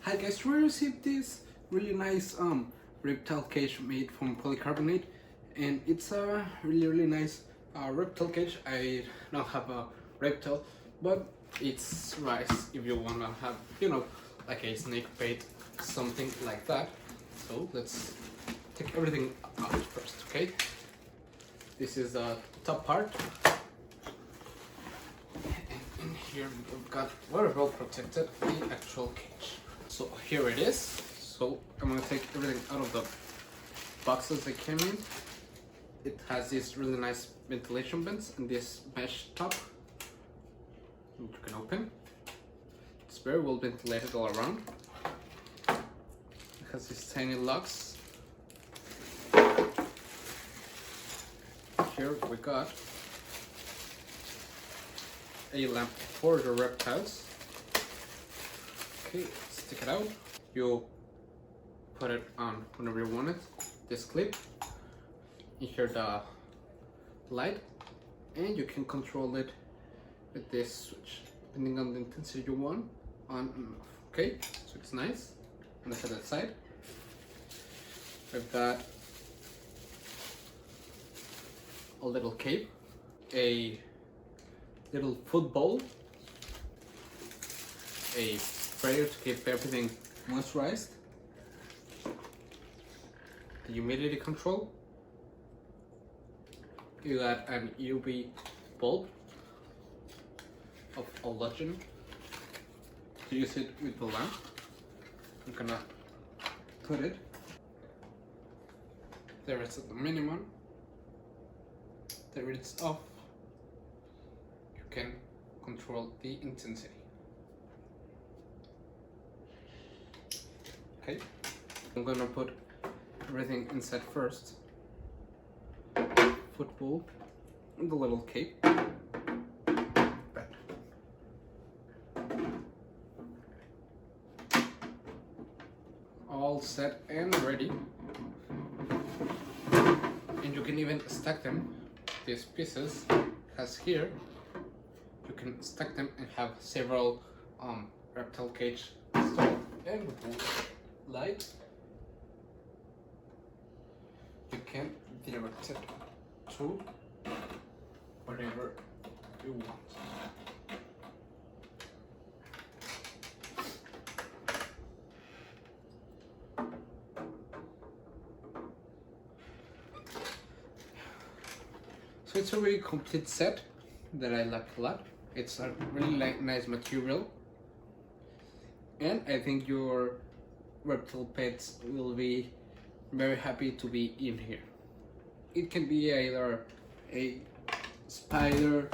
Hi guys, we received this really nice reptile cage made from polycarbonate, and it's a really nice reptile cage. I don't have a reptile, but it's nice if you wanna have, you know, like a snake bait, something like that. So let's take everything out first, okay? This is the top part. And here we've got very well protected the actual cage. So here it is. So I'm gonna take everything out of the boxes they came in. It has these really nice ventilation vents and this mesh top, which you can open. It's very well ventilated all around. It has these tiny locks. Here we got a lamp for the reptiles. Okay, let's take it out. You put it on whenever you want it. This clip. You hear the light, and you can control it with this switch, depending on the intensity you want, on and off. Okay, so it's nice. On the other side, we've got a little cape, a little food bowl, a sprayer to keep everything moisturized, the humidity control. You got an UV bulb of halogen to use it with the lamp. I'm gonna put it there. It's at the minimum. There it's off. You can control the intensity. Okay, I'm gonna put everything inside first. Football and the little cape. Bed. All set and ready. And you can even stack them. These pieces, as here, you can stack them and have several reptile cage installed. And with the light, you can direct it to whatever you want. So it's a really complete set that I like a lot. It's a really nice material, and I think your reptile pets will be very happy to be in here. It can be either a spider,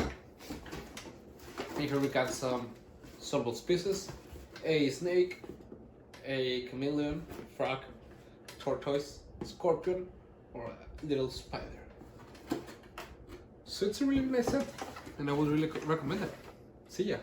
and here we got some suitable species, a snake, a chameleon, frog, tortoise, scorpion, or a little spider. So it's a really nice set, and I would really recommend it. See ya!